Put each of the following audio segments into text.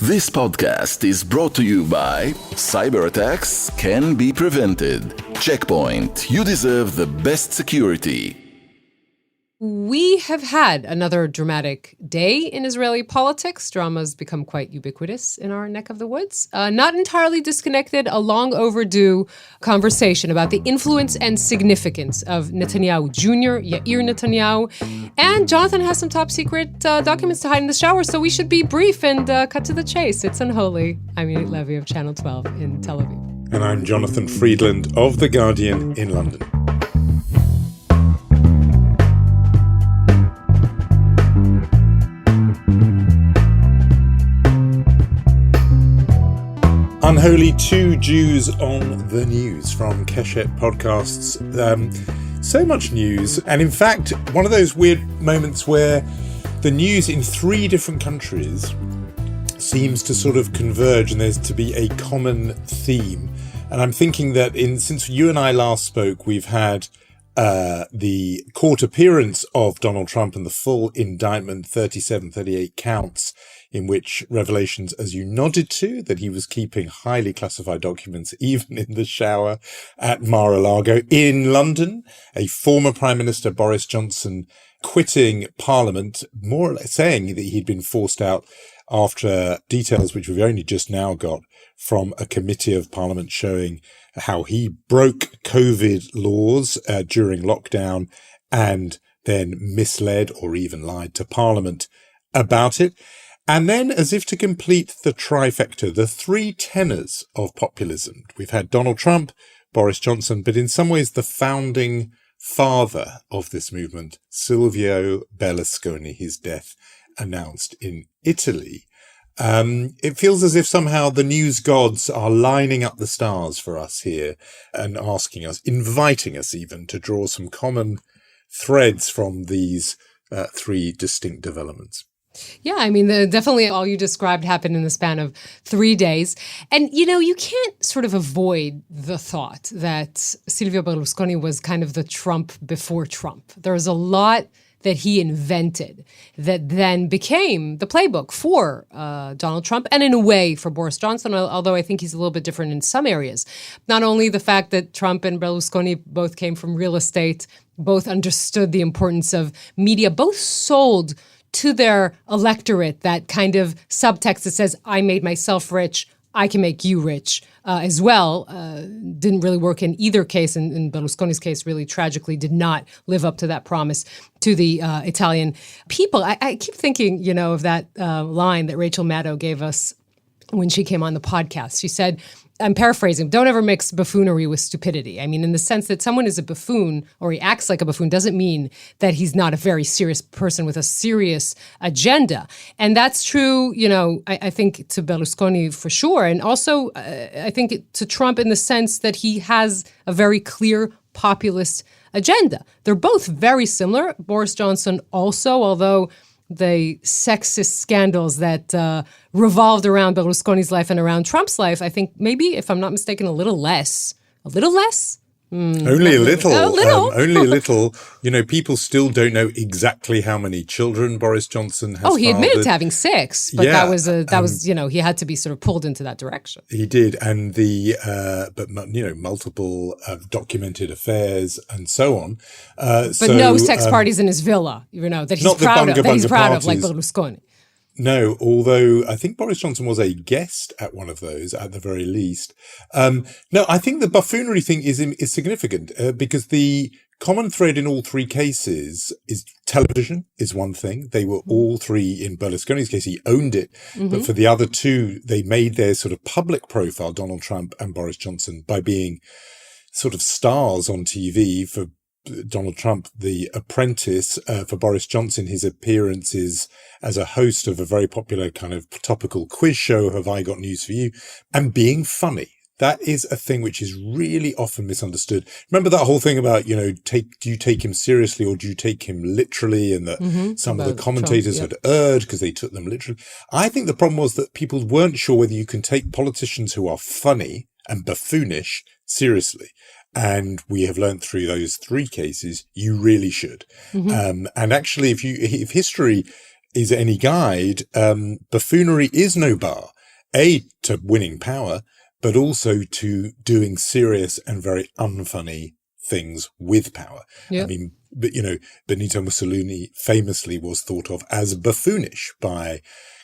This podcast is brought to you by Cyber attacks can be prevented. Checkpoint. You deserve the best security. We have had another dramatic day in Israeli politics. Drama's become quite ubiquitous in our neck of the woods. Not entirely disconnected, a long overdue conversation about the influence and significance of Netanyahu Jr., Yair Netanyahu. And Jonathan has some top secret documents to hide in the shower, so we should be brief and cut to the chase. It's unholy. I'm Yonit Levy of Channel 12 in Tel Aviv. And I'm Jonathan Friedland of The Guardian in London. Unholy, two Jews on the news from Keshet Podcasts. So much news. And in fact, one of those weird moments where the news in three different countries seems to sort of converge and there's to be a common theme. And I'm thinking that since you and I last spoke, we've had the court appearance of Donald Trump and the full indictment, 38 counts, in which revelations, as you nodded to, that he was keeping highly classified documents even in the shower at Mar-a-Lago. In London, a former Prime Minister, Boris Johnson, quitting Parliament, more or less saying that he'd been forced out after details which we've only just now got from a committee of Parliament showing how he broke COVID laws during lockdown and then misled or even lied to Parliament about it. And then, as if to complete the trifecta, the three tenors of populism. We've had Donald Trump, Boris Johnson, but in some ways the founding father of this movement, Silvio Berlusconi, his death announced in Italy. It feels as if somehow the news gods are lining up the stars for us here and asking us, inviting us even to draw some common threads from these three distinct developments. Yeah, I mean, definitely all you described happened in the span of 3 days. And, you can't sort of avoid the thought that Silvio Berlusconi was kind of the Trump before Trump. There was a lot that he invented that then became the playbook for Donald Trump and in a way for Boris Johnson, although I think he's a little bit different in some areas. Not only the fact that Trump and Berlusconi both came from real estate, both understood the importance of media, both sold to their electorate that kind of subtext that says, I made myself rich, I can make you rich as well. Didn't really work in either case. In Berlusconi's case, really tragically did not live up to that promise to the Italian people. I keep thinking, of that line that Rachel Maddow gave us when she came on the podcast. She said, I'm paraphrasing, don't ever mix buffoonery with stupidity. I mean, in the sense that someone is a buffoon or he acts like a buffoon doesn't mean that he's not a very serious person with a serious agenda. And that's true, I think to Berlusconi for sure. And also, I think to Trump in the sense that he has a very clear populist agenda. They're both very similar. Boris Johnson also, although the sexist scandals that revolved around Berlusconi's life and around Trump's life, I think maybe, if I'm not mistaken, a little less. Only a little. Only a little. People still don't know exactly how many children Boris Johnson has he admitted fathered. to having 6, but that was he had to be sort of pulled into that direction. He did, and multiple documented affairs and so on. But no sex parties in his villa, that he's proud of, like Berlusconi. No, although I think Boris Johnson was a guest at one of those at the very least. No, I think the buffoonery thing is significant because the common thread in all three cases is television is one thing. They were all three, in Berlusconi's case, he owned it. Mm-hmm. But for the other two, they made their sort of public profile, Donald Trump and Boris Johnson, by being sort of stars on TV. For Donald Trump, The Apprentice, for Boris Johnson, his appearances as a host of a very popular kind of topical quiz show, Have I Got News for You, and being funny. That is a thing which is really often misunderstood. Remember that whole thing about, do you take him seriously or do you take him literally? And that some of the commentators had erred because they took them literally. I think the problem was that people weren't sure whether you can take politicians who are funny and buffoonish seriously. And we have learned through those three cases, you really should. Mm-hmm. And actually, if history is any guide, buffoonery is no bar, A, to winning power, but also to doing serious and very unfunny things with power. Yep. I mean, but, Benito Mussolini famously was thought of as buffoonish by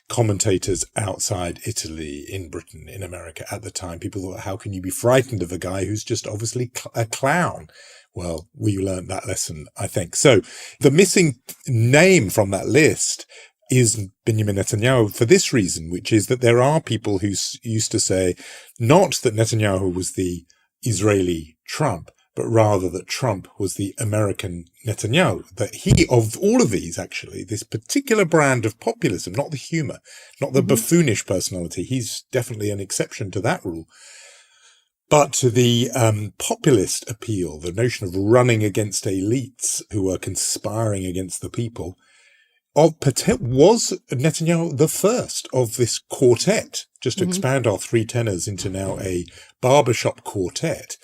commentators outside Italy, in Britain, in America at the time. People thought, how can you be frightened of a guy who's just obviously a clown? Well, we learned that lesson, I think. So the missing name from that list is Benjamin Netanyahu for this reason, which is that there are people who used to say not that Netanyahu was the Israeli Trump, but rather that Trump was the American Netanyahu. That he, of all of these, actually, this particular brand of populism, not the humor, not the buffoonish personality, he's definitely an exception to that rule, but to the populist appeal, the notion of running against elites who are conspiring against the people, was Netanyahu the first of this quartet, just to expand our three tenors into now a barbershop quartet,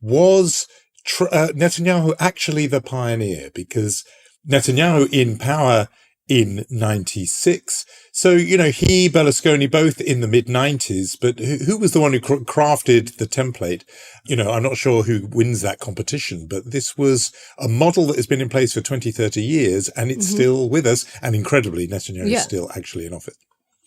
was Netanyahu actually the pioneer? Because Netanyahu in power in 96. So, he, Berlusconi, both in the mid-90s, but who was the one who crafted the template? I'm not sure who wins that competition, but this was a model that has been in place for 20, 30 years, and it's still with us. And incredibly, Netanyahu is still actually in office.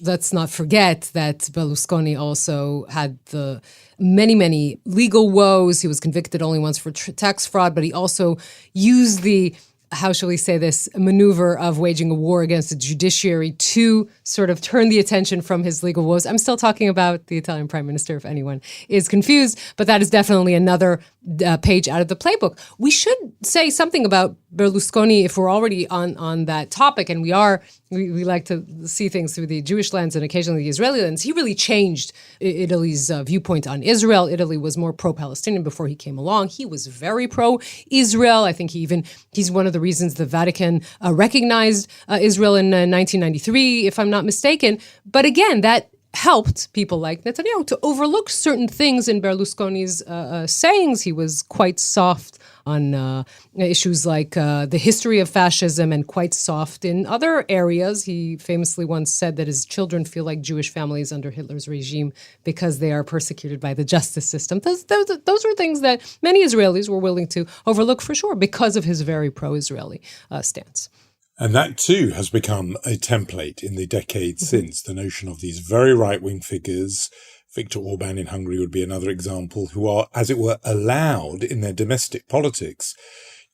Let's not forget that Berlusconi also had the many, many legal woes. He was convicted only once for tax fraud, but he also used the, how shall we say this, maneuver of waging a war against the judiciary to sort of turn the attention from his legal woes. I'm still talking about the Italian prime minister, if anyone is confused, but that is definitely another page out of the playbook. We should say something about Berlusconi if we're already on that topic, and we like to see things through the Jewish lens and occasionally the Israeli lens. He really changed Italy's viewpoint on Israel. Italy was more pro-Palestinian before he came along. He was very pro-Israel. I think he's one of the reasons the Vatican recognized Israel in 1993, if I'm not mistaken. But again, that helped people like Netanyahu to overlook certain things in Berlusconi's sayings. He was quite soft on issues like the history of fascism and quite soft in other areas. He famously once said that his children feel like Jewish families under Hitler's regime because they are persecuted by the justice system. Those were things that many Israelis were willing to overlook for sure because of his very pro-Israeli stance. And that too has become a template in the decades since, the notion of these very right-wing figures. Viktor Orban in Hungary would be another example, who are, as it were, allowed in their domestic politics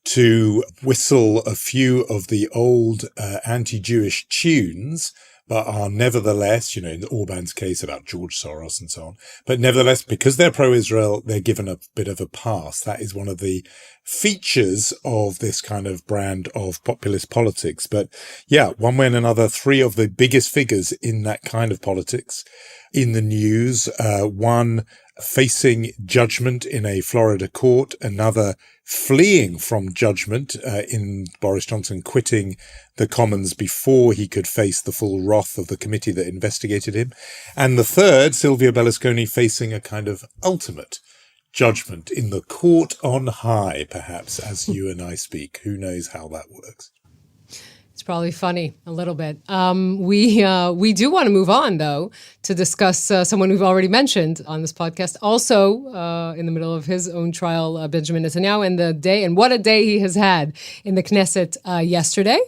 to whistle a few of the old anti-Jewish tunes, but are nevertheless, in Orban's case about George Soros and so on, but nevertheless, because they're pro-Israel, they're given a bit of a pass. That is one of the features of this kind of brand of populist politics. But yeah, one way and another, three of the biggest figures in that kind of politics in the news, one facing judgment in a Florida court, another fleeing from judgment in Boris Johnson quitting the Commons before he could face the full wrath of the committee that investigated him, and the third, Silvio Berlusconi, facing a kind of ultimate judgment in the court on high, perhaps, as you and I speak. Who knows how that works? It's probably funny a little bit. We do want to move on, though, to discuss someone we've already mentioned on this podcast, also in the middle of his own trial, Benjamin Netanyahu, and what a day he has had in the Knesset yesterday.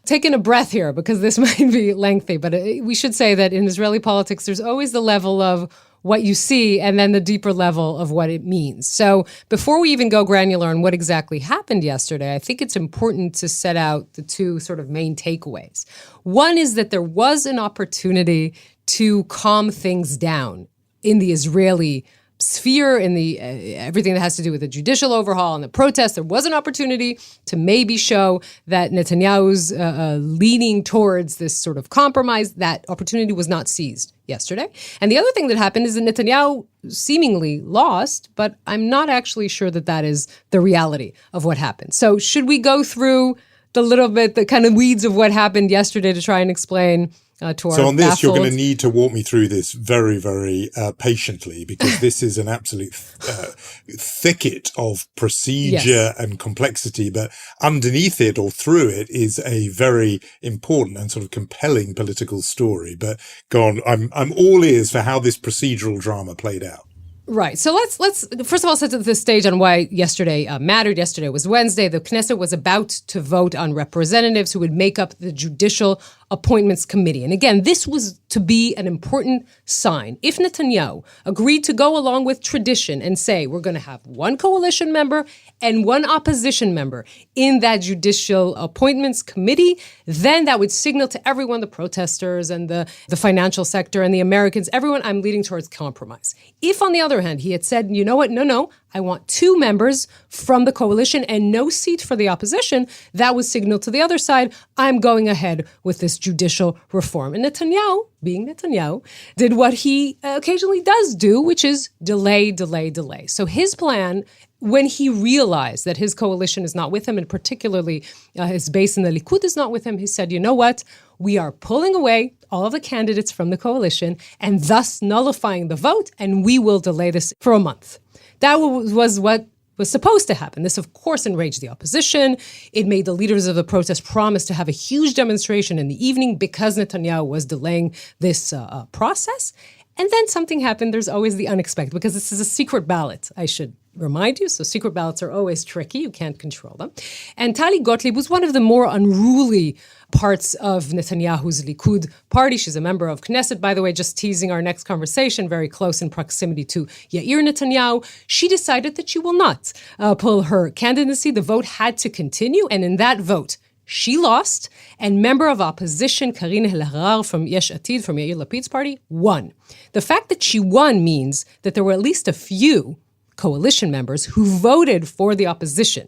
Taking a breath here because this might be lengthy, but we should say that in Israeli politics, there's always the level of what you see and then the deeper level of what it means. So before we even go granular on what exactly happened yesterday, I think it's important to set out the two sort of main takeaways. One is that there was an opportunity to calm things down in the Israeli sphere, in the everything that has to do with the judicial overhaul and the protests. There was an opportunity to maybe show that Netanyahu's leaning towards this sort of compromise. That opportunity was not seized yesterday. And the other thing that happened is that Netanyahu seemingly lost, but I'm not actually sure that that is the reality of what happened. So should we go through the kind of weeds of what happened yesterday to try and explain to our So on this, you're going to baffled- need to walk me through this very, very patiently, because this is an absolute thicket of procedure and complexity. But underneath it or through it is a very important and sort of compelling political story. But go on, I'm all ears for how this procedural drama played out. Right. So let's first of all set the stage on why yesterday mattered. Yesterday was Wednesday. The Knesset was about to vote on representatives who would make up the Judicial Appointments Committee. And again, this was to be an important sign. If Netanyahu agreed to go along with tradition and say, we're going to have one coalition member and one opposition member in that Judicial Appointments Committee, then that would signal to everyone, the protesters and the financial sector and the Americans, everyone, I'm leading towards compromise. If, on the other hand, he had said, you know what, no, I want 2 members from the coalition and no seat for the opposition, that would signal to the other side, I'm going ahead with this judicial reform. And Netanyahu, being Netanyahu, did what he occasionally does do, which is delay, delay, delay. So his plan, when he realized that his coalition is not with him, and particularly his base in the Likud is not with him, he said, you know what? We are pulling away all of the candidates from the coalition and thus nullifying the vote, and we will delay this for a month. That was what was supposed to happen. This, of course, enraged the opposition. It made the leaders of the protest promise to have a huge demonstration in the evening because Netanyahu was delaying this process. And then something happened. There's always the unexpected, because this is a secret ballot, I should remind you. So secret ballots are always tricky. You can't control them. And Tali Gottlieb was one of the more unruly parts of Netanyahu's Likud party. She's a member of Knesset, by the way, just teasing our next conversation, very close in proximity to Yair Netanyahu. She decided that she will not pull her candidacy. The vote had to continue. And in that vote, she lost, and member of opposition Karine El-Harar from Yesh Atid, from Yair Lapid's party, won. The fact that she won means that there were at least a few coalition members who voted for the opposition.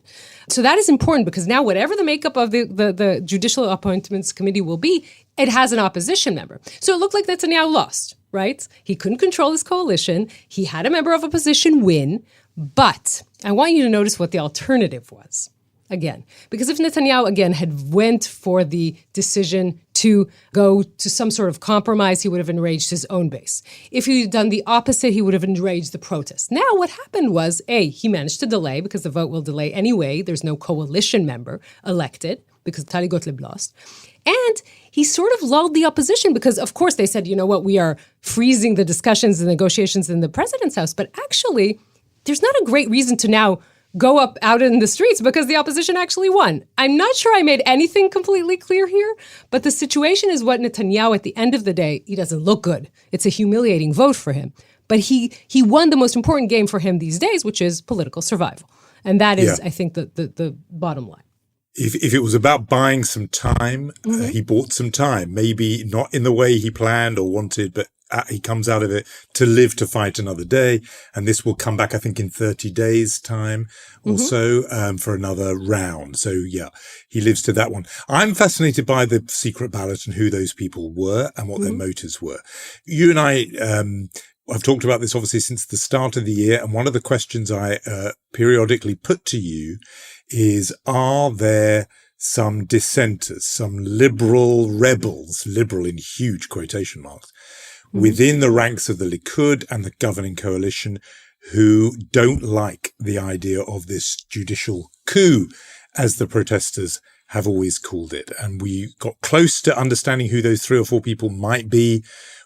So that is important, because now whatever the makeup of the Judicial Appointments Committee will be, it has an opposition member. So it looked like Netanyahu lost, right? He couldn't control his coalition. He had a member of opposition win, but I want you to notice what the alternative was. Again, because if Netanyahu, again, had went for the decision to go to some sort of compromise, he would have enraged his own base. If he had done the opposite, he would have enraged the protests. Now, what happened was, he managed to delay, because the vote will delay anyway. There's no coalition member elected, because Tali Gottlieb lost. And he sort of lulled the opposition, because, of course, they said, you know what, we are freezing the discussions and negotiations in the president's house. But actually, there's not a great reason to now go up out in the streets, because the opposition actually won. I'm not sure I made anything completely clear here, but the situation is what Netanyahu, at the end of the day, he doesn't look good. It's a humiliating vote for him. But he won the most important game for him these days, which is political survival. And that is, I think, the bottom line. If it was about buying some time, he bought some time. Maybe not in the way he planned or wanted, but he comes out of it to live to fight another day. And this will come back, I think, in 30 days' time or so for another round. So, yeah, he lives to that one. I'm fascinated by the secret ballot and who those people were and what their motives were. You and I I've talked about this, obviously, since the start of the year. And one of the questions I periodically put to you is, are there some dissenters, some liberal rebels, liberal in huge quotation marks, within the ranks of the Likud and the governing coalition who don't like the idea of this judicial coup, as the protesters have always called it? And we got close to understanding who those 3 or 4 people might be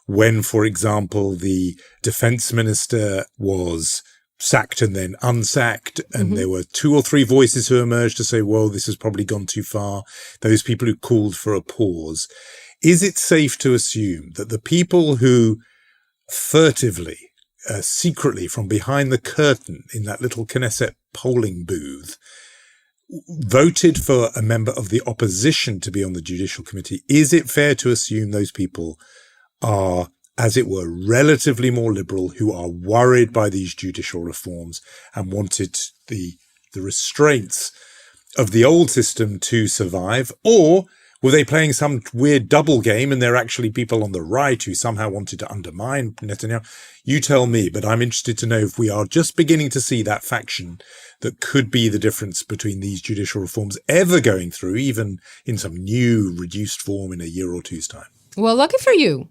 when, for example, the defense minister was sacked and then unsacked. And there were 2 or 3 voices who emerged to say, well, this has probably gone too far. Those people who called for a pause. Is it safe to assume that the people who furtively, secretly from behind the curtain in that little Knesset polling booth voted for a member of the opposition to be on the Judicial Committee, is it fair to assume those people are, as it were, relatively more liberal, who are worried by these judicial reforms and wanted the restraints of the old system to survive? Or were they playing some weird double game and they're actually people on the right who somehow wanted to undermine Netanyahu? You tell me, but I'm interested to know if we are just beginning to see that faction that could be the difference between these judicial reforms ever going through, even in some new reduced form in a year or two's time. Well, lucky for you,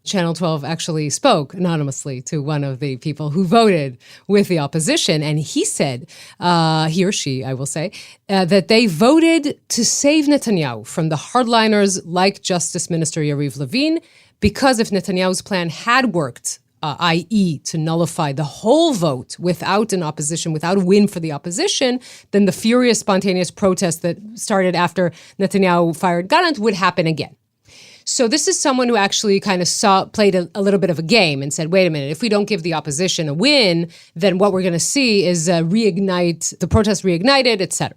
Channel 12 actually spoke anonymously to one of the people who voted with the opposition. And he said, he or she, I will say, that they voted to save Netanyahu from the hardliners like Justice Minister Yair Levin, because if Netanyahu's plan had worked, i.e. to nullify the whole vote without an opposition, without a win for the opposition, then the furious, spontaneous protest that started after Netanyahu fired Gallant would happen again. So this is someone who actually kind of played a little bit of a game and said, wait a minute, if we don't give the opposition a win, then what we're going to see is the protest reignited, etc.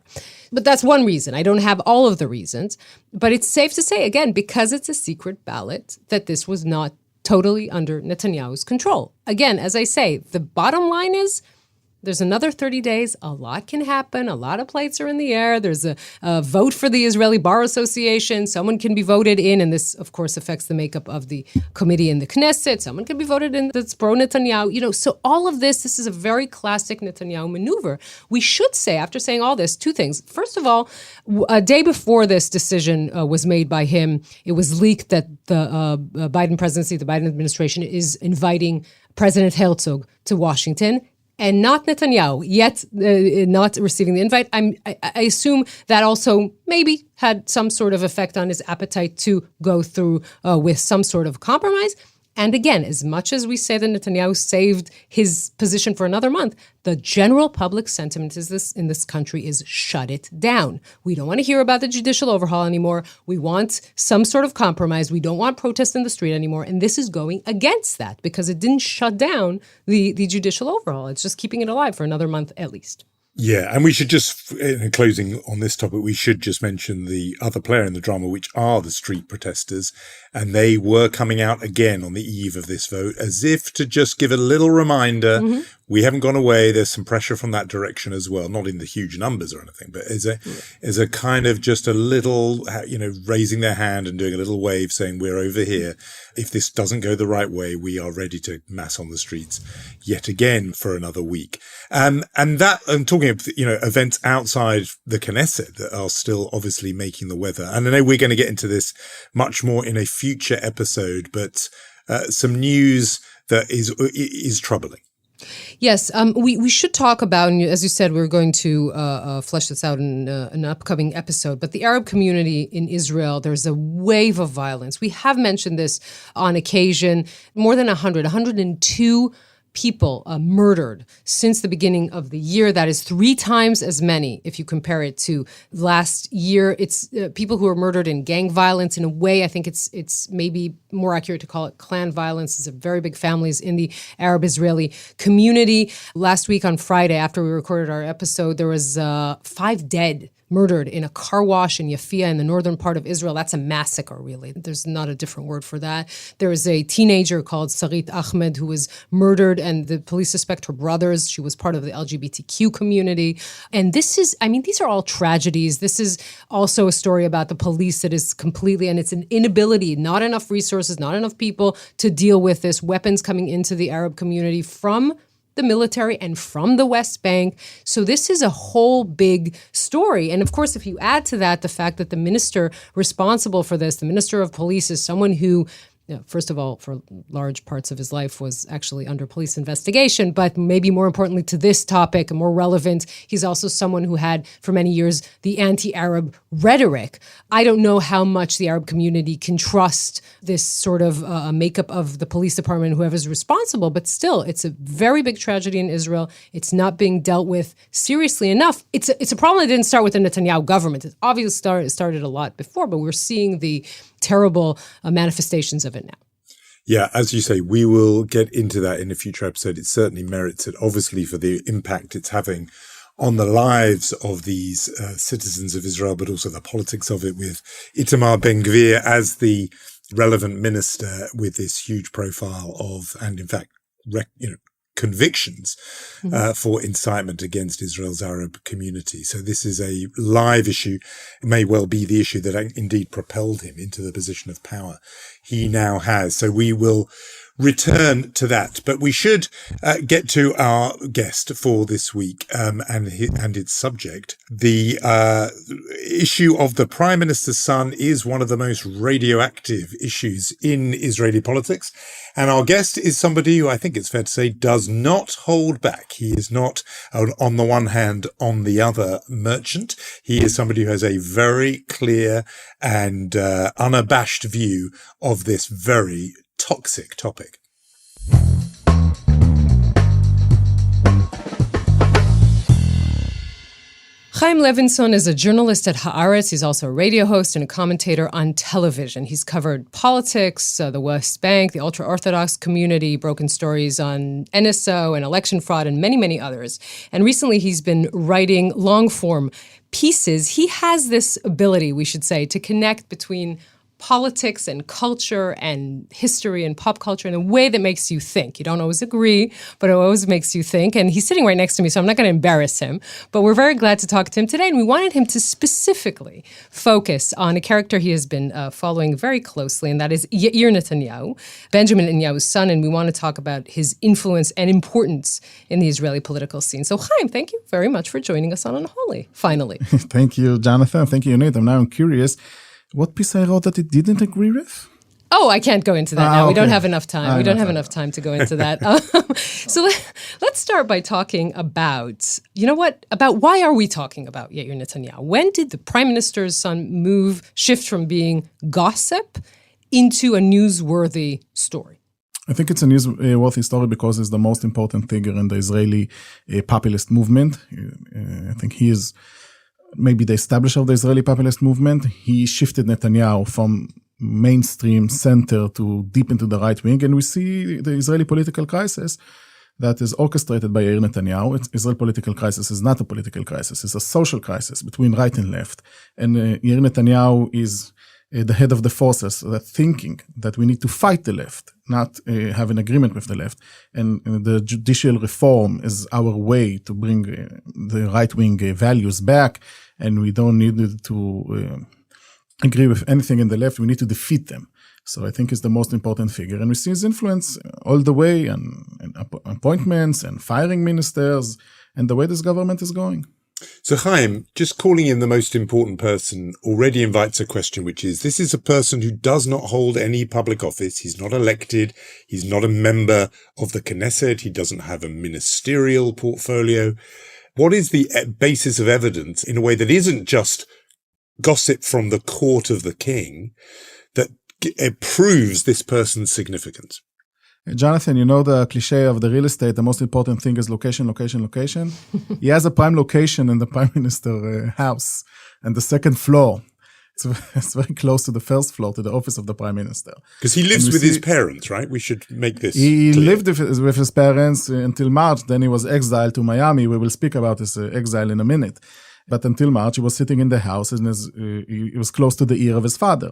But that's one reason. I don't have all of the reasons. But it's safe to say, again, because it's a secret ballot, that this was not totally under Netanyahu's control. Again, as I say, the bottom line is, there's another 30 days. A lot can happen. A lot of plates are in the air. There's a vote for the Israeli Bar Association. Someone can be voted in, and this, of course, affects the makeup of the committee in the Knesset. Someone can be voted in that's pro-Netanyahu. So all of this is a very classic Netanyahu maneuver. We should say, after saying all this, two things. First of all, a day before this decision was made by him, it was leaked that the Biden presidency, the Biden administration, is inviting President Herzog to Washington, and not Netanyahu, yet not receiving the invite. I assume that also maybe had some sort of effect on his appetite to go through with some sort of compromise. And again, as much as we say that Netanyahu saved his position for another month, the general public sentiment in this country is shut it down. We don't want to hear about the judicial overhaul anymore. We want some sort of compromise. We don't want protests in the street anymore. And this is going against that because it didn't shut down the judicial overhaul. It's just keeping it alive for another month at least. Yeah, and we should just, in closing on this topic, we should just mention the other player in the drama, which are the street protesters. And they were coming out again on the eve of this vote, as if to just give a little reminder, we haven't gone away. There's some pressure from that direction as well, not in the huge numbers or anything, but as a kind of just a little, raising their hand and doing a little wave saying, we're over here. If this doesn't go the right way, we are ready to mass on the streets yet again for another week. And that, I'm talking of, events outside the Knesset that are still obviously making the weather. And I know we're going to get into this much more in a future episode, but some news that is troubling. Yes, we should talk about, and as you said, we're going to flesh this out in an upcoming episode, but the Arab community in Israel, there's a wave of violence. We have mentioned this on occasion, more than 102 people murdered since the beginning of the year. That is 3 times as many if you compare it to last year. It's people who are murdered in gang violence. In a way, I think it's maybe more accurate to call it clan violence. It's a very big families in the Arab-Israeli community. Last week on Friday, after we recorded our episode, there was 5 dead murdered in a car wash in Yafia in the northern part of Israel. That's a massacre, really. There's not a different word for that. There was a teenager called Sarit Ahmed who was murdered, and the police suspect her brothers. She was part of the LGBTQ community. And these are all tragedies. This is also a story about the police that is completely, and it's an inability, not enough resources, not enough people to deal with this, weapons coming into the Arab community from the military and from the West Bank. So this is a whole big story. And of course, if you add to that the fact that the minister responsible for this, the minister of police, is someone who, first of all, for large parts of his life was actually under police investigation, but maybe more importantly to this topic and more relevant, he's also someone who had for many years the anti-Arab rhetoric. I don't know how much the Arab community can trust this sort of makeup of the police department, whoever's responsible, but still, it's a very big tragedy in Israel. It's not being dealt with seriously enough. It's a problem that didn't start with the Netanyahu government. It obviously started a lot before, but we're seeing the terrible manifestations of it now. Yeah, as you say, we will get into that in a future episode. It certainly merits it, obviously, for the impact it's having on the lives of these citizens of Israel, but also the politics of it, with Itamar Ben-Gvir as the relevant minister with this huge profile of, and in fact, convictions for incitement against Israel's Arab community. So this is a live issue. It may well be the issue that indeed propelled him into the position of power he now has. So we will return to that. But we should get to our guest for this week and its subject. The issue of the Prime Minister's son is one of the most radioactive issues in Israeli politics. And our guest is somebody who I think it's fair to say does not hold back. He is not, on the one hand, on the other, merchant. He is somebody who has a very clear and unabashed view of this very toxic topic. Chaim Levinson is a journalist at Haaretz. He's also a radio host and a commentator on television. He's covered politics, the West Bank, the ultra-Orthodox community, broken stories on NSO and election fraud, and many, many others. And recently he's been writing long-form pieces. He has this ability, we should say, to connect between politics and culture and history and pop culture in a way that makes you think. You don't always agree, but it always makes you think. And he's sitting right next to me, so I'm not going to embarrass him. But we're very glad to talk to him today. And we wanted him to specifically focus on a character he has been following very closely, and that is Yair Netanyahu, Benjamin Netanyahu's son. And we want to talk about his influence and importance in the Israeli political scene. So Chaim, thank you very much for joining us on Unholy, finally. Thank you, Jonathan. Thank you, Yonit. I'm curious. What piece I wrote that it didn't agree with? Oh, I can't go into that now. Okay. We don't have enough time. We don't have enough time to go into that. So let's start by talking about, about why are we talking about Yair Netanyahu? When did the Prime Minister's son shift from being gossip into a newsworthy story? I think it's a newsworthy story because it's the most important figure in the Israeli populist movement. I think he is maybe the establisher of the Israeli populist movement. He shifted Netanyahu from mainstream center to deep into the right wing. And we see the Israeli political crisis that is orchestrated by Yair Netanyahu. Israeli political crisis is not a political crisis. It's a social crisis between right and left. And Yair Netanyahu is the head of the forces that thinking that we need to fight the left, not have an agreement with the left. And the judicial reform is our way to bring the right-wing values back. And we don't need to agree with anything in the left. We need to defeat them. So I think he's the most important figure. And we see his influence all the way and appointments and firing ministers and the way this government is going. So Chaim, just calling him the most important person already invites a question, which is, this is a person who does not hold any public office. He's not elected. He's not a member of the Knesset. He doesn't have a ministerial portfolio. What is the basis of evidence in a way that isn't just gossip from the court of the king that proves this person's significance? Jonathan, you know the cliche of the real estate, the most important thing is location, location, location. He has a prime location in the prime minister house and the second floor. It's very close to the first floor, to the office of the prime minister. Because he lives with his parents, right? We should make this He clear. lived with his parents until March. Then he was exiled to Miami. We will speak about his exile in a minute. But until March, he was sitting in the house and he was close to the ear of his father.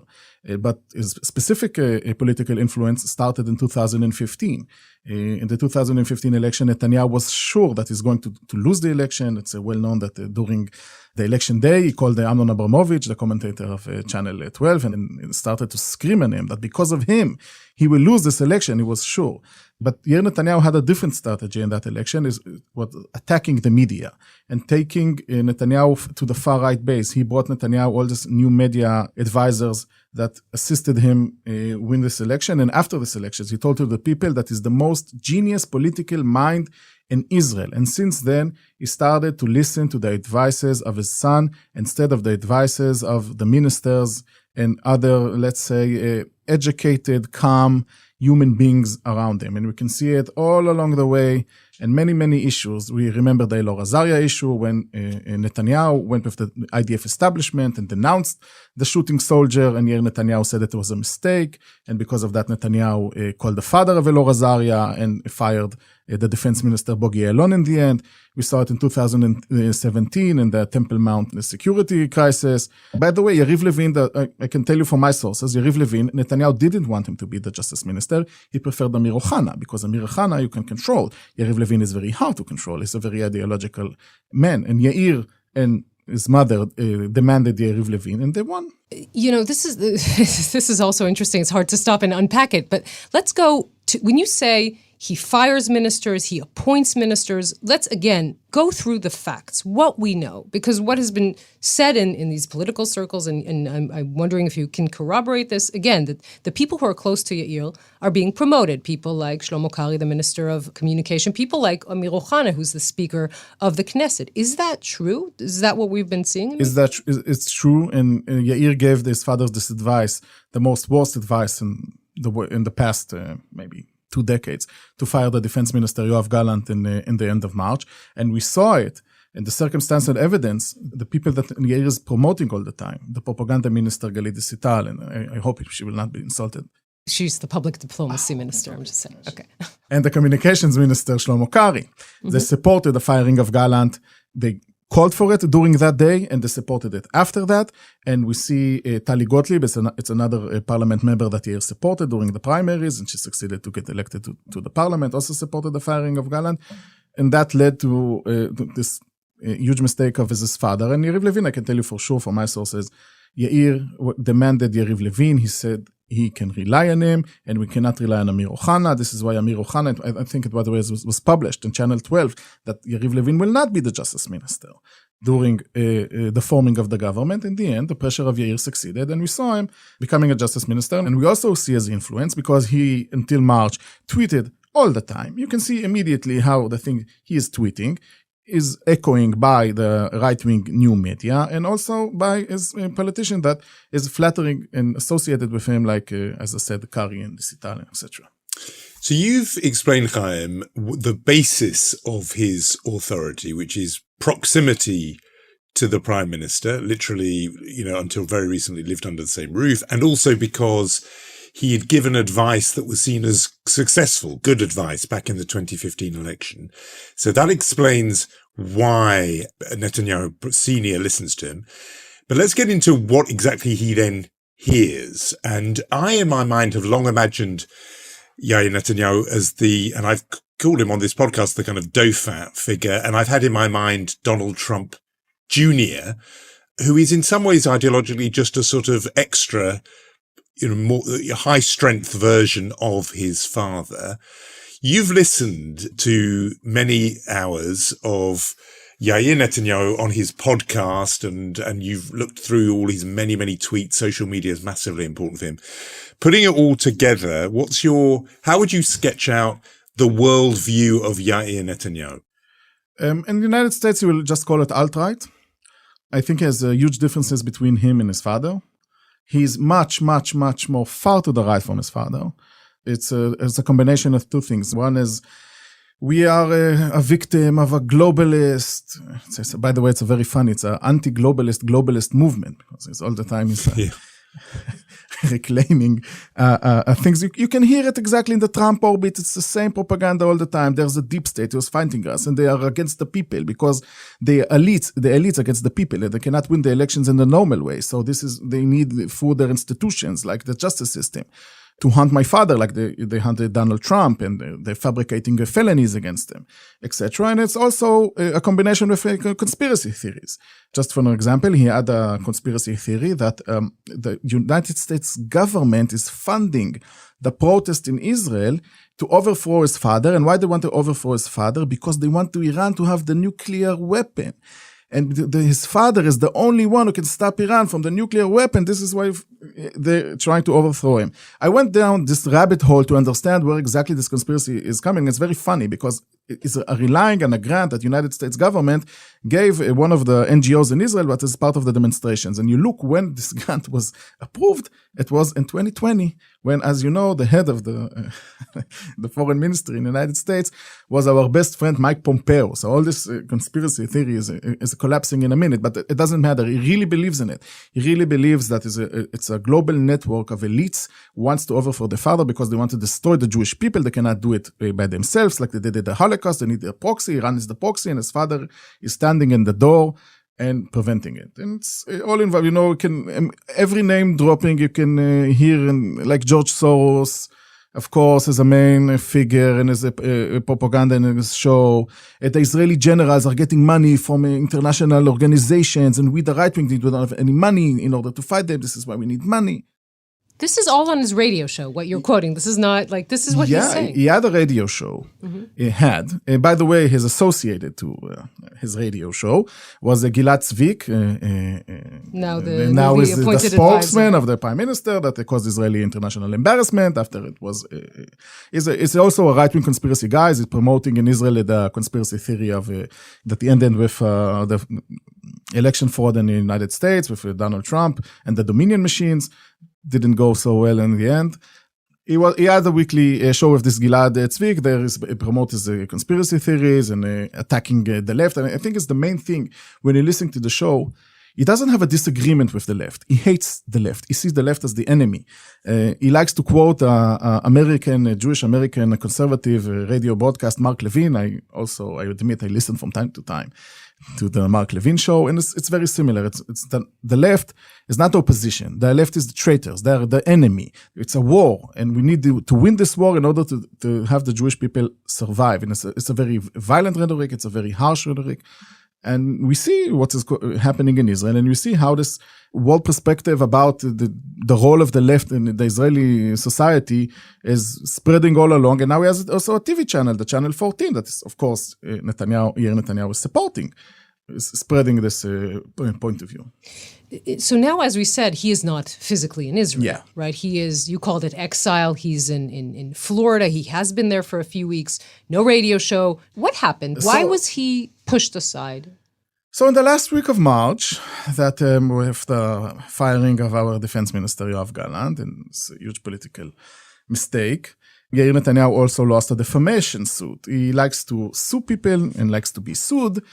But his specific political influence started in 2015. In the 2015 election, Netanyahu was sure that he's going to lose the election. It's well known that during the election day, he called Amnon Abramovich, the commentator of Channel 12, and started to scream at him that because of him, he will lose this election. He was sure. But Yair Netanyahu had a different strategy in that election, is what attacking the media and taking Netanyahu to the far right base. He brought Netanyahu all these new media advisors that assisted him win this election. And after this election, he told to the people that he's the most genius political mind in Israel. And since then, he started to listen to the advices of his son instead of the advices of the ministers and other, let's say, educated, calm human beings around him. And we can see it all along the way and many, many issues. We remember the Elor Azaria issue when Netanyahu went with the IDF establishment and denounced the shooting soldier, and Yair Netanyahu said it was a mistake. And because of that, Netanyahu called the father of Elor Azaria and fired the defense minister Bogi Ya'alon in the end. We saw it in 2017 in the Temple Mount security crisis. By the way, Yariv Levin, I can tell you from my sources, Yariv Levin, Netanyahu didn't want him to be the justice minister. He preferred Amir Ohana, because Amir Ohana you can control. Yariv Levin is very hard to control. He's a very ideological man. And Yair and his mother demanded Yair Levin, and they won. You know, this is also interesting. It's hard to stop and unpack it. But let's go to, when you say he fires ministers, he appoints ministers, let's again go through the facts, what we know. Because what has been said in these political circles, and I'm wondering if you can corroborate this, again, that the people who are close to Yair are being promoted. People like Shlomo Kari, the Minister of Communication, people like Amir Ohana, who's the Speaker of the Knesset. Is that true? Is that what we've been seeing? It's true, and Yair gave his father this advice, the most worst advice in the past maybe 2 decades, to fire the defense minister Yoav Gallant in the end of March. And we saw it in the circumstantial evidence, the people that Yair is promoting all the time, the propaganda minister Galit Sital, and I hope she will not be insulted. She's the public diplomacy minister, I'm just saying. Okay. And the communications minister Shlomo Kari. Mm-hmm. They supported the firing of Gallant. They called for it during that day, and they supported it after that. And we see Tali Gottlieb, it's another parliament member that Yair supported during the primaries, and she succeeded to get elected to the parliament, also supported the firing of Gallant. And that led to this huge mistake of his father. And Yair Levin, I can tell you for sure from my sources, Yair demanded Yair Levin. He said he can rely on him, and we cannot rely on Amir Ohana. This is why Amir Ohana, I think it was published in Channel 12, that Yair Levin will not be the justice minister during the forming of the government. In the end, the pressure of Yair succeeded, and we saw him becoming a justice minister. And we also see his influence because he, until March, tweeted all the time. You can see immediately how the thing he is tweeting is echoing by the right-wing new media and also by his politician that is flattering and associated with him, like, as I said, Kari and Sital, etc. So you've explained, Chaim, the basis of his authority, which is proximity to the prime minister, literally, until very recently lived under the same roof, and also because he had given advice that was seen as successful, good advice back in the 2015 election. So that explains why Netanyahu Senior listens to him. But let's get into what exactly he then hears. And I, in my mind, have long imagined Yair Netanyahu as and I've called him on this podcast, the kind of Dauphin figure. And I've had in my mind Donald Trump Jr., who is in some ways ideologically just a sort of extra, more high strength version of his father. You've listened to many hours of Yair Netanyahu on his podcast, and you've looked through all his many, many tweets. Social media is massively important for him. Putting it all together, how would you sketch out the worldview of Yair Netanyahu? In the United States, you will just call it alt-right. I think there's huge differences between him and his father. He's much, much, much more far to the right from his father. It's a combination of two things. One is we are a victim of a globalist. By the way, it's very funny. It's an anti-globalist movement because it's all the time reclaiming things. You can hear it exactly in the Trump orbit. It's the same propaganda all the time. There's a deep state who's fighting us, and they are against the people because the elites against the people. They cannot win the elections in the normal way. So they need through their institutions like the justice system to hunt my father, like they hunted Donald Trump, and they're fabricating felonies against him, etc. And it's also a combination with conspiracy theories. Just for an example, he had a conspiracy theory that the United States government is funding the protest in Israel to overthrow his father. And why they want to overthrow his father? Because they want Iran to have the nuclear weapon. And his father is the only one who can stop Iran from the nuclear weapon. This is why they're trying to overthrow him. I went down this rabbit hole to understand where exactly this conspiracy is coming. It's very funny because it's relying on a grant that the United States government gave one of the NGOs in Israel, but as part of the demonstrations. And you look when this grant was approved, it was in 2020, when, as you know, the head of the foreign ministry in the United States was our best friend, Mike Pompeo. So all this conspiracy theory is collapsing in a minute, but it doesn't matter. He really believes in it. He really believes that it's a global network of elites who wants to overthrow the father because they want to destroy the Jewish people. They cannot do it by themselves like they did at the Holocaust. They need a proxy. Iran is the proxy, and his father is standing in the door and preventing it. And it's all involved. Every name dropping you can hear, like George Soros, of course, as a main figure and as a propaganda in his show. The Israeli generals are getting money from international organizations, and we, the right wing, we don't have any money in order to fight them. This is why we need money. This is all on his radio show, what you're quoting. This is not this is what he's saying. He had a radio show. Mm-hmm. He had. By the way, his associated to his radio show was Gilad Zvik. Now is the spokesman of the prime minister that caused Israeli international embarrassment after it was. It's also a right-wing conspiracy guy. He's promoting in Israel the conspiracy theory of that ended with the election fraud in the United States with Donald Trump and the Dominion machines. Didn't go so well in the end. He had a weekly show with this Gilad Zvik. There is promotes conspiracy theories and attacking the left. And I think it's the main thing when you listen to the show. He doesn't have a disagreement with the left. He hates the left. He sees the left as the enemy. He likes to quote Jewish American conservative radio broadcast, Mark Levin. I admit I listen from time to time to the Mark Levin show, and it's very similar. It's the left is not opposition. The left is the traitors. They're the enemy. It's a war, and we need to win this war in order to have the Jewish people survive. And it's a very violent rhetoric. It's a very harsh rhetoric. And we see what is happening in Israel, and we see how this world perspective about the role of the left in the Israeli society is spreading all along. And now he has also a TV channel, the Channel 14, that is, of course, Yair Netanyahu is supporting, is spreading this point of view. So now, as we said, he is not physically in Israel, right? He is, you called it exile. He's in Florida. He has been there for a few weeks. No radio show. What happened? Why was he pushed aside? So in the last week of March, that with the firing of our defense minister, Yoav Gallant, and it's a huge political mistake, Yair Netanyahu also lost a defamation suit. He likes to sue people and likes to be sued,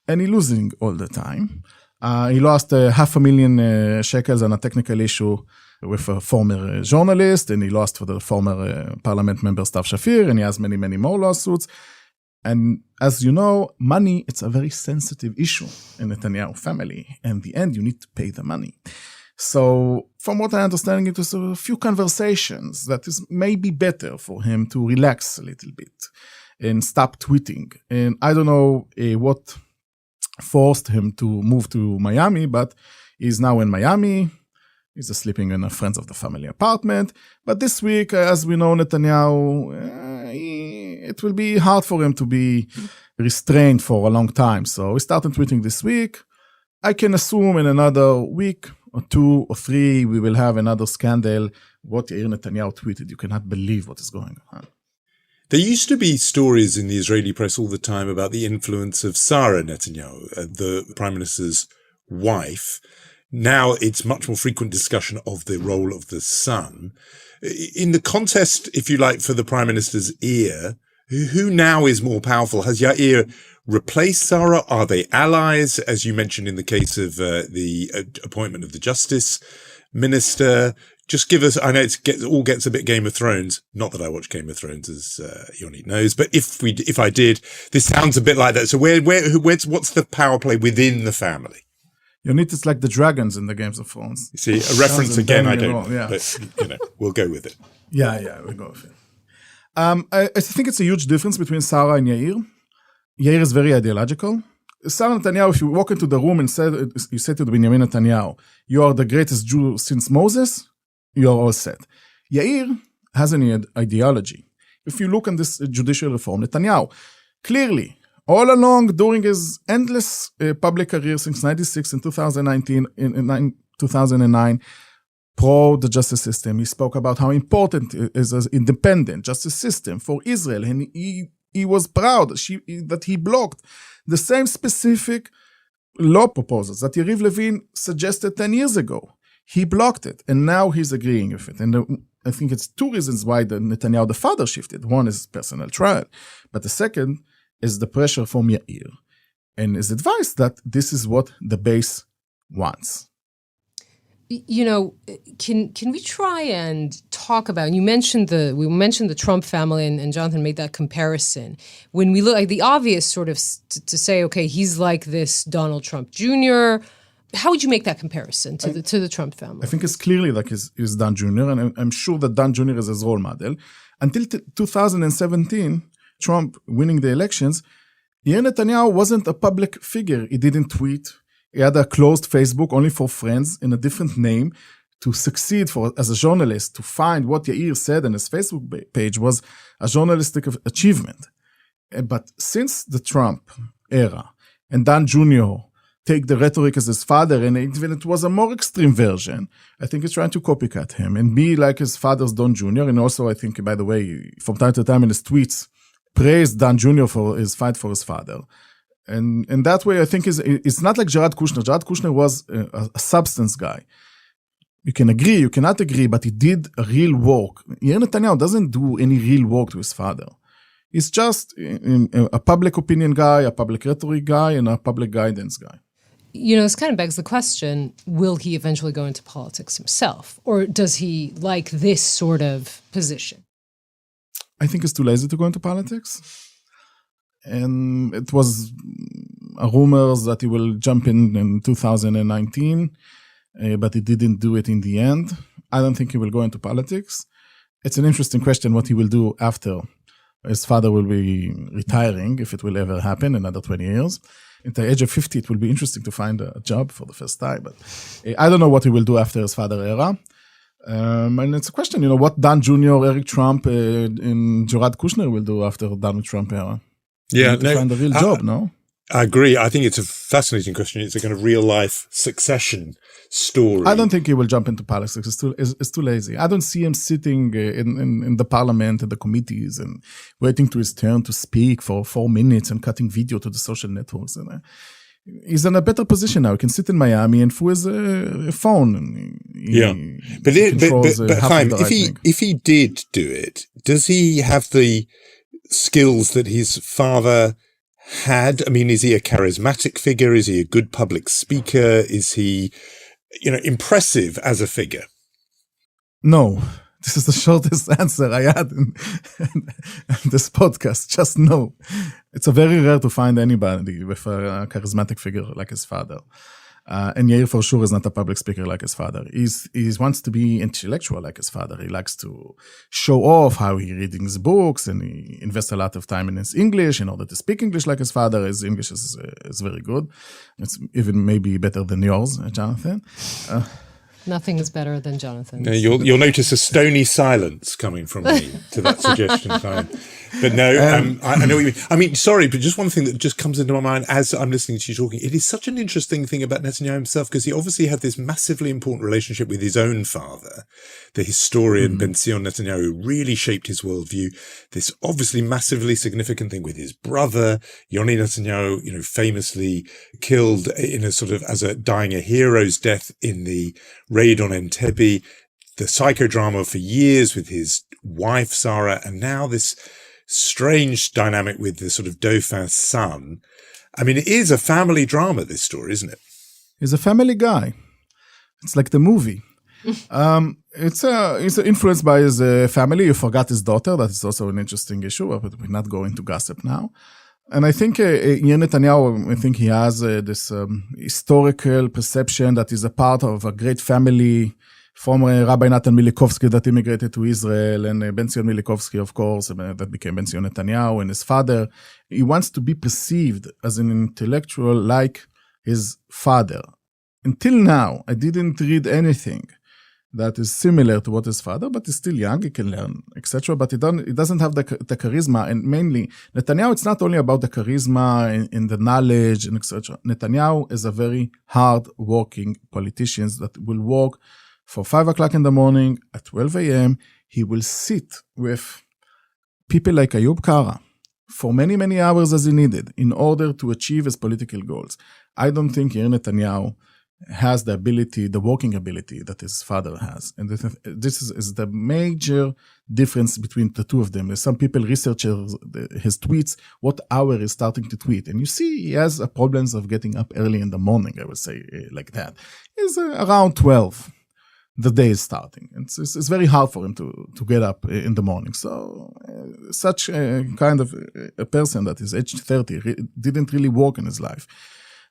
and he's losing all the time. He lost $500,000 shekels on a technical issue with a former journalist, and he lost for the former parliament member Stav Shafir, and he has many, many more lawsuits. And as you know, money, it's a very sensitive issue in the Netanyahu family. And in the end, you need to pay the money. So from what I understand, it was a few conversations that is maybe better for him to relax a little bit and stop tweeting. And I don't know what forced him to move to Miami, but he's now in Miami. He's sleeping in a friends of the family apartment. But this week, as we know, Netanyahu, it will be hard for him to be restrained for a long time. So he started tweeting this week. I can assume in another week or 2 or 3, we will have another scandal. What Yair Netanyahu tweeted, you cannot believe what is going on. There used to be stories in the Israeli press all the time about the influence of Sarah Netanyahu, the prime minister's wife. Now it's much more frequent discussion of the role of the son. In the contest, if you like, for the prime minister's ear, who now is more powerful? Has Yair replaced Sarah? Are they allies? As you mentioned in the case of the appointment of the justice minister. Just give us, I know it all gets a bit Game of Thrones. Not that I watch Game of Thrones, as Yonit knows, but if I did, this sounds a bit like that. So what's the power play within the family? Yonit is like the dragons in the Games of Thrones. You see, a reference again, I don't know, but we'll go with it. Yeah, we'll go with it. I think it's a huge difference between Sarah and Yair. Yair is very ideological. Sarah Netanyahu, if you walk into the room and you say to Benjamin Netanyahu, you are the greatest Jew since Moses, you are all set. Yair has an ideology. If you look at this judicial reform, Netanyahu, clearly, all along during his endless public career since 1996 and 2019, in 2009, pro the justice system. He spoke about how important it is an independent justice system for Israel. And he was proud that he blocked the same specific law proposals that Yariv Levin suggested 10 years ago. He blocked it, and now he's agreeing with it. And I think it's 2 reasons why Netanyahu, the father, shifted. One is personal trial, but the second is the pressure from Yair and his advice that this is what the base wants. You know, can we try and talk about, and we mentioned the Trump family, and Jonathan made that comparison. When we look at the obvious sort of to say, okay, he's like this Donald Trump Jr., how would you make that comparison to the Trump family? I think it's clearly like his Don Jr., and I'm sure that Don Jr. is his role model. until 2017, Trump winning the elections, Yair Netanyahu wasn't a public figure. He didn't tweet. He had a closed Facebook only for friends in a different name. To succeed as a journalist, to find what Yair said on his Facebook page was a journalistic achievement. But since the Trump era, and Dan Jr. take the rhetoric as his father, and even it was a more extreme version, I think he's trying to copycat him and be like his father's Don Jr. And also, I think, by the way, from time to time in his tweets, praised Dan Jr. for his fight for his father. And in that way, I think it's not like Jared Kushner. Jared Kushner was a substance guy. You can agree, you cannot agree, but he did a real work. Yair Netanyahu doesn't do any real work to his father. He's just a public opinion guy, a public rhetoric guy, and a public guidance guy. You know, this kind of begs the question, will he eventually go into politics himself? Or does he like this sort of position? I think he's too lazy to go into politics. And it was rumors that he will jump in 2019. But he didn't do it in the end. I don't think he will go into politics. It's an interesting question what he will do after his father will be retiring, if it will ever happen, another 20 years. At the age of 50, it will be interesting to find a job for the first time. But I don't know what he will do after his father era. And it's a question, what Dan Jr., Eric Trump, and Jared Kushner will do after Donald Trump era. Yeah, to find a real job, no? I agree. I think it's a fascinating question. It's a kind of real-life succession story. I don't think he will jump into politics. It's too lazy. I don't see him sitting in the parliament and the committees and waiting to his turn to speak for 4 minutes and cutting video to the social networks. And he's in a better position now. He can sit in Miami and through his phone. But Chaim, if he did do it, does he have the skills that his father had? I mean, is he a charismatic figure? Is he a good public speaker? Is he, impressive as a figure? No. This is the shortest answer I had in this podcast. Just no. It's a very rare to find anybody with a charismatic figure like his father. And Yair for sure is not a public speaker like his father. He wants to be intellectual like his father. He likes to show off how he reading his books, and he invests a lot of time in his English in order to speak English like his father. His English is very good. It's even maybe better than yours, Jonathan. Nothing is better than Jonathan. No, you'll notice a stony silence coming from me to that suggestion, Chaim. But no, I know what you mean. I mean, sorry, but just one thing that just comes into my mind as I'm listening to you talking, it is such an interesting thing about Netanyahu himself, because he obviously had this massively important relationship with his own father, the historian Ben-Zion Netanyahu, who really shaped his worldview. This obviously massively significant thing with his brother, Yonit Netanyahu, famously killed in a sort of dying a hero's death in the raid on Entebbe, the psychodrama for years with his wife, Sarah, and now this strange dynamic with the sort of Dauphin's son. I mean, it is a family drama, this story, isn't it? He's a family guy. It's like the movie. It's influenced by his family. You forgot his daughter. That is also an interesting issue, but we're not going to gossip now. And I think Yair Netanyahu, I think he has this historical perception that he's a part of a great family from Rabbi Natan Milikovsky that immigrated to Israel, and Ben-Zion Milikovsky, of course, that became Ben-Zion Netanyahu, and his father. He wants to be perceived as an intellectual like his father. Until now, I didn't read anything that is similar to what his father, but he's still young, he can learn, etc. But he doesn't have the charisma, and mainly, Netanyahu, it's not only about the charisma and the knowledge, and etc. Netanyahu is a very hard-working politician that will work for 5 o'clock in the morning, at 12 a.m., he will sit with people like Ayub Kara for many, many hours as he needed in order to achieve his political goals. I don't think Yair Netanyahu has the ability, the working ability that his father has. And this is the major difference between the two of them. Some people research his tweets, what hour he's starting to tweet. And you see he has problems of getting up early in the morning, I would say, like that. It's around 12. The day is starting. It's very hard for him to get up in the morning. So such a kind of a person that is age 30, didn't really work in his life,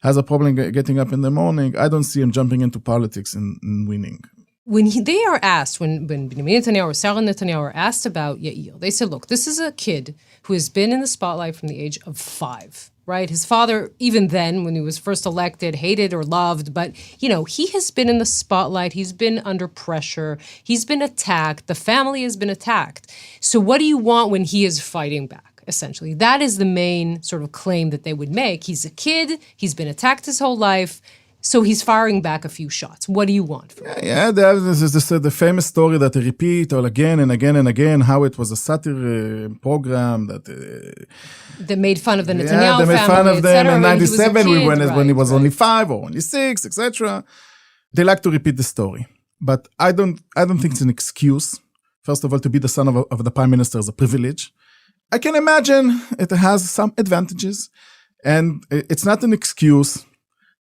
has a problem getting up in the morning. I don't see him jumping into politics and winning. when they are asked, when Benjamin Netanyahu or Sarah Netanyahu are asked about Yair, they said, look, this is a kid who has been in the spotlight from the age of 5, right? His father, even then, when he was first elected, hated or loved, but, he has been in the spotlight. He's been under pressure. He's been attacked. The family has been attacked. So what do you want when he is fighting back, essentially? That is the main sort of claim that they would make. He's a kid. He's been attacked his whole life. So he's firing back a few shots. What do you want from him? Yeah, this is the famous story that they repeat all again and again and again, how it was a satire program that made fun of the Netanyahu family. Yeah, they made fun of them in 97 when he was right. only 5 or only 6, etc. They like to repeat the story. But I don't think it's an excuse. First of all, to be the son of the prime minister is a privilege. I can imagine it has some advantages. And it's not an excuse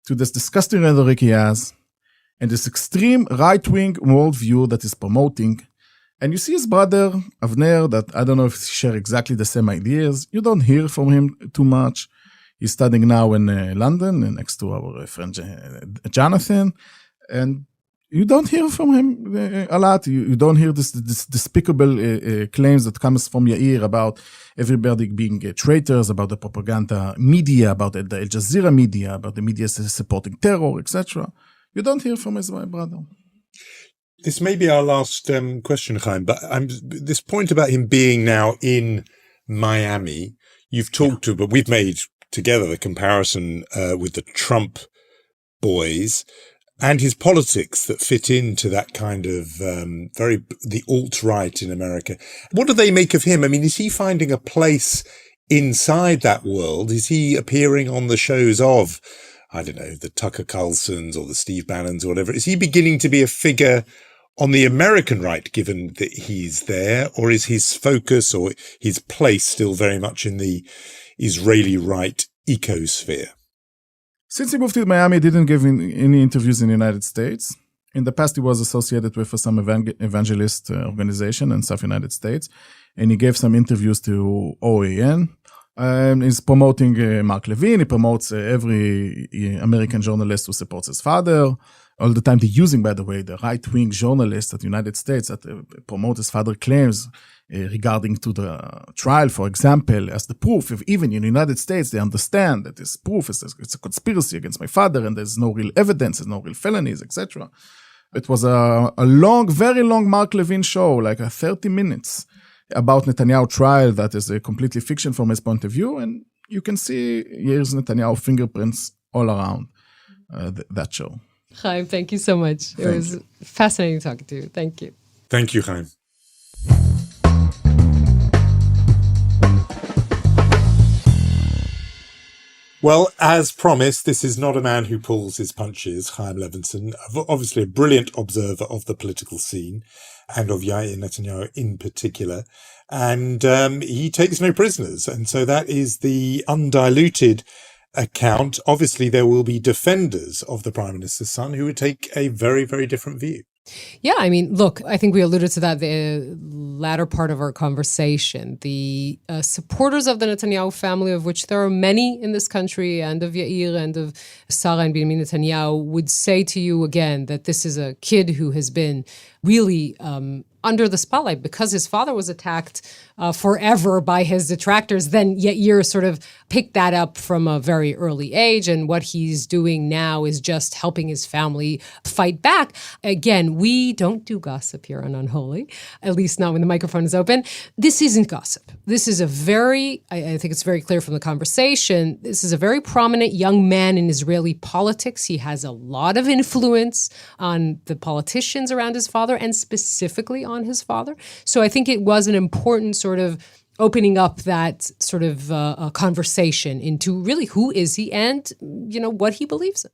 to this disgusting rhetoric he has, and this extreme right-wing worldview that he's promoting. And you see his brother, Avner, that I don't know if he shares exactly the same ideas. You don't hear from him too much. He's studying now in London, next to our friend Jonathan. And you don't hear from him a lot. You don't hear this despicable claims that comes from Yair about everybody being traitors, about the propaganda media, about the Al Jazeera media, about the media supporting terror, etc. You don't hear from his brother. This may be our last question, Chaim, but this point about him being now in Miami, you've talked to, but we've made together the comparison with the Trump boys and his politics that fit into that kind of the alt-right in America. What do they make of him? I mean, is he finding a place inside that world? Is he appearing on the shows of, I don't know, the Tucker Carlsons or the Steve Bannons or whatever? Is he beginning to be a figure on the American right, given that he's there? Or is his focus or his place still very much in the Israeli right ecosphere? Since he moved to Miami, he didn't give any interviews in the United States. In the past, he was associated with some evangelist organization in South United States, and he gave some interviews to OAN. He's promoting Mark Levin. He promotes every American journalist who supports his father. All the time, they're using, by the way, the right-wing journalists at the United States that promote his father claims regarding to the trial, for example, as the proof. If even in the United States, they understand that this proof is it's a conspiracy against my father and there's no real evidence, there's no real felonies, etc. It was a long, very long Mark Levin show, like 30 minutes about Netanyahu trial that is a completely fiction from his point of view. And you can see Yair's Netanyahu fingerprints all around that show. Chaim, thank you so much. It was fascinating talking to you. Thank you. Thank you, Chaim. Well, as promised, this is not a man who pulls his punches, Chaim Levinson, obviously a brilliant observer of the political scene and of Yair Netanyahu in particular. And he takes no prisoners. And so that is the undiluted account. Obviously, there will be defenders of the Prime Minister's son who would take a very, very different view. Yeah, I mean, look, I think we alluded to that the latter part of our conversation. The supporters of the Netanyahu family, of which there are many in this country, and of Yair and of Sarah and Benjamin Netanyahu, would say to you again that this is a kid who has been really under the spotlight because his father was attacked forever by his detractors. Then Yair sort of picked that up from a very early age, and what he's doing now is just helping his family fight back. Again, we don't do gossip here on Unholy, at least not when the microphone is open. This isn't gossip. This is a very, I think it's very clear from the conversation, this is a very prominent young man in Israeli politics. He has a lot of influence on the politicians around his father and specifically on his father. So I think it was an important sort of opening up that sort of conversation into really who is he and, what he believes in.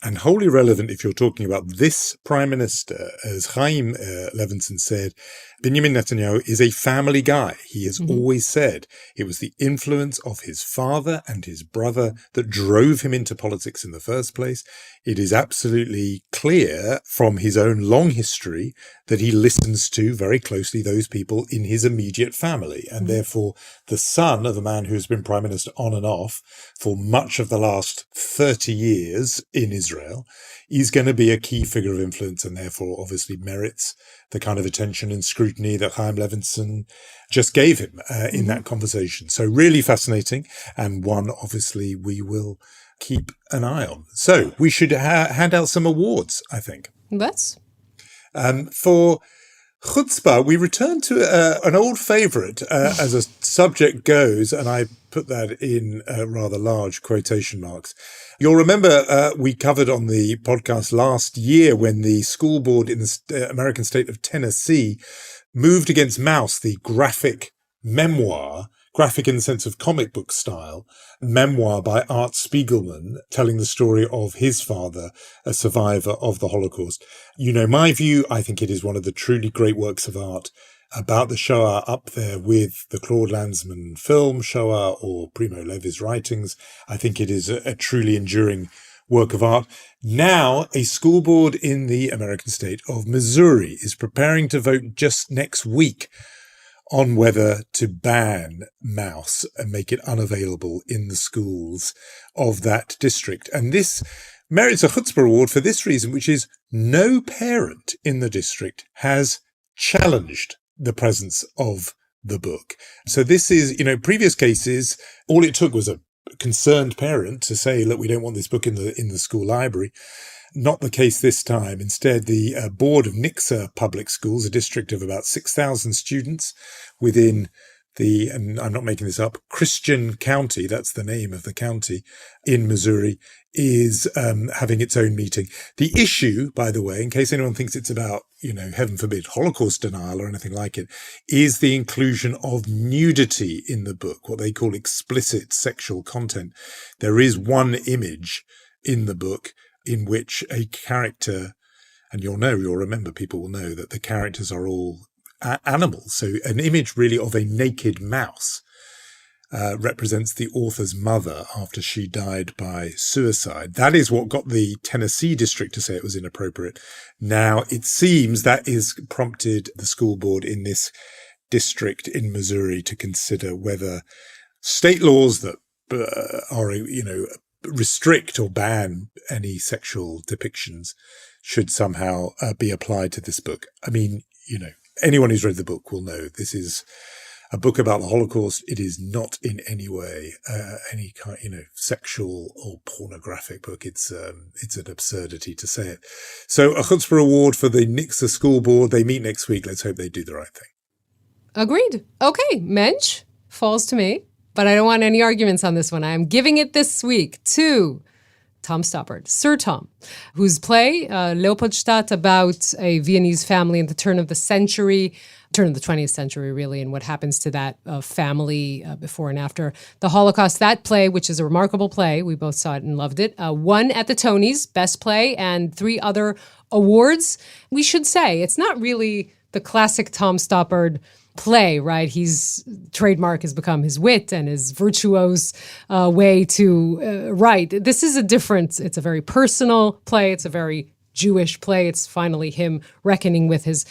And wholly relevant if you're talking about this prime minister, as Chaim Levinson said, Benjamin Netanyahu is a family guy. He has always said it was the influence of his father and his brother that drove him into politics in the first place. It is absolutely clear from his own long history that he listens to very closely those people in his immediate family. And therefore, the son of a man who has been prime minister on and off for much of the last 30 years in Israel Israel, is going to be a key figure of influence and therefore obviously merits the kind of attention and scrutiny that Chaim Levinson just gave him in that conversation. So really fascinating, and one obviously we will keep an eye on. So we should hand out some awards, I think. Let's. For chutzpah, we return to an old favourite as a subject goes, and I put that in rather large quotation marks. You'll remember we covered on the podcast last year when the school board in the American state of Tennessee moved against Maus, the graphic memoir, graphic in the sense of comic book style, memoir by Art Spiegelman telling the story of his father, a survivor of the Holocaust. You know my view, I think it is one of the truly great works of art about the Shoah, up there with the Claude Lanzmann film Shoah or Primo Levi's writings. I think it is a truly enduring work of art. Now, a school board in the American state of Missouri is preparing to vote just next week on whether to ban Maus and make it unavailable in the schools of that district. And this merits a chutzpah award for this reason, which is no parent in the district has challenged the presence of the book. So this is, previous cases, all it took was a concerned parent to say, look, we don't want this book in the school library. Not the case this time. Instead, the board of Nixa Public Schools, a district of about 6,000 students within the, and I'm not making this up, Christian County, that's the name of the county in Missouri, is having its own meeting. The issue, by the way, in case anyone thinks it's about, heaven forbid, Holocaust denial or anything like it, is the inclusion of nudity in the book, what they call explicit sexual content. There is one image in the book in which a character, and you'll remember, people will know that the characters are all animals. So an image really of a naked mouse represents the author's mother after she died by suicide. That is what got the Tennessee district to say it was inappropriate. Now, it seems that is prompted the school board in this district in Missouri to consider whether state laws that are, restrict or ban any sexual depictions should somehow be applied to this book. I mean, anyone who's read the book will know this is a book about the Holocaust. It is not in any way any kind, sexual or pornographic book. It's an absurdity to say it. So a chutzpah award for the Nixa School Board. They meet next week. Let's hope they do the right thing. Agreed. Okay, mensch falls to me, but I don't want any arguments on this one. I am giving it this week to Tom Stoppard, Sir Tom, whose play, Leopoldstadt, about a Viennese family in the turn of the 20th century, really, and what happens to that family before and after the Holocaust. That play, which is a remarkable play, we both saw it and loved it, won at the Tonys, Best Play, and 3 other awards. We should say, it's not really the classic Tom Stoppard play, right? His trademark has become his wit and his virtuose way to write. This is it's a very personal play. It's a very Jewish play. It's finally him reckoning with his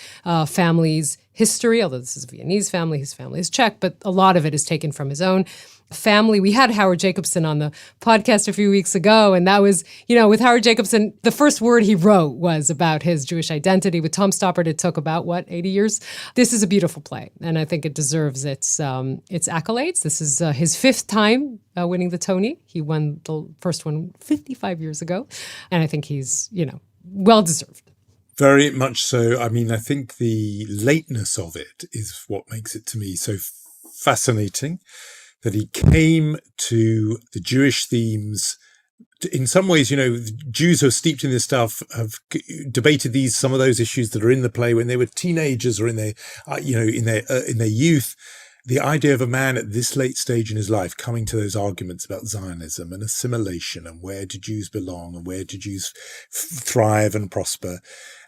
family's history, although this is a Viennese family, his family is Czech, but a lot of it is taken from his own family. We had Howard Jacobson on the podcast a few weeks ago, and that was, with Howard Jacobson, the first word he wrote was about his Jewish identity. With Tom Stoppard, it took about, 80 years? This is a beautiful play, and I think it deserves its accolades. This is his 5th time winning the Tony. He won the first one 55 years ago, and I think he's, well-deserved. Very much so. I mean, I think the lateness of it is what makes it to me so fascinating, that he came to the Jewish themes. In some ways, Jews who are steeped in this stuff have debated some of those issues that are in the play when they were teenagers or in their youth. The idea of a man at this late stage in his life coming to those arguments about Zionism and assimilation and where do Jews belong and where do Jews thrive and prosper,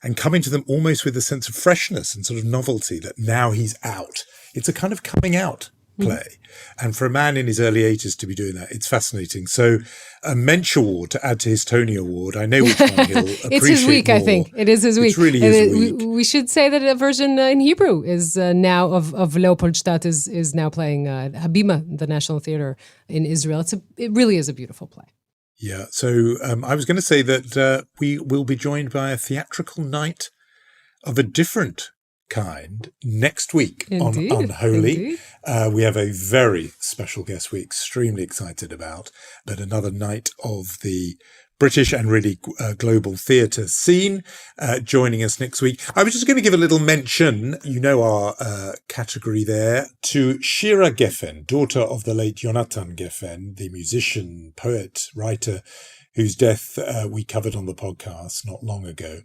and coming to them almost with a sense of freshness and sort of novelty that now he's out. It's a kind of coming out play. And for a man in his early 80s to be doing that, it's fascinating. So a mensch award to add to his Tony Award. I know which one he'll appreciate. It's his week, more. I think. It is his week. It really is a week. We should say that a version in Hebrew is now of Leopoldstadt is now playing Habima, the National Theater in Israel. It really is a beautiful play. Yeah, so I was going to say that we will be joined by a theatrical night of a different kind next week on Holy. We have a very special guest we're extremely excited about, but another night of the British and really global theatre scene joining us next week. I was just going to give a little mention, you know our category there, to Shira Geffen, daughter of the late Yonatan Geffen, the musician, poet, writer, whose death we covered on the podcast not long ago.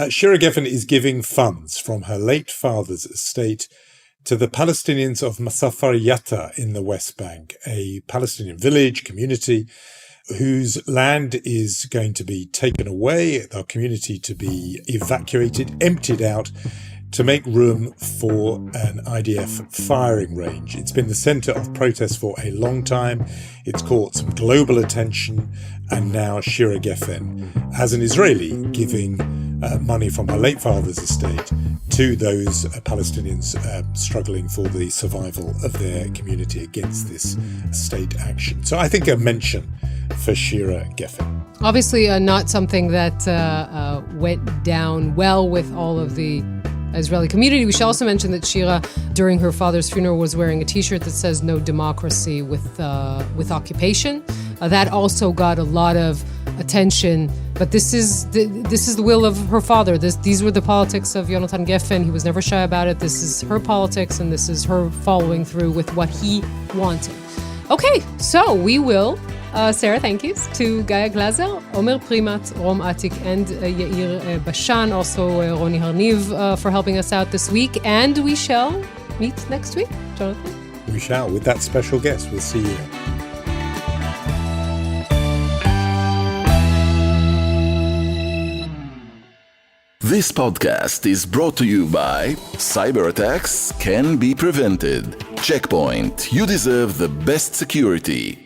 Shira Geffen is giving funds from her late father's estate to the Palestinians of Masafar Yatta in the West Bank, a Palestinian village, community, whose land is going to be taken away, their community to be evacuated, emptied out, to make room for an IDF firing range. It's been the centre of protests for a long time. It's caught some global attention, and now Shira Geffen, as an Israeli, giving money from her late father's estate to those Palestinians struggling for the survival of their community against this state action. So I think a mention for Shira Geffen. Obviously not something that went down well with all of the Israeli community. We should also mention that Shira, during her father's funeral, was wearing a T-shirt that says "No democracy with occupation." That also got a lot of attention. But this is the will of her father. These were the politics of Yonatan Geffen. He was never shy about it. This is her politics, and this is her following through with what he wanted. Okay, so we will. Sarah, thank you to Gaia Glazer, Omer Primat, Rom Atik, and Yair Bashan, also Roni Harniv for helping us out this week. And we shall meet next week, Jonathan. We shall, with that special guest. We'll see you. This podcast is brought to you by Cyber attacks can be prevented. Checkpoint. You deserve the best security.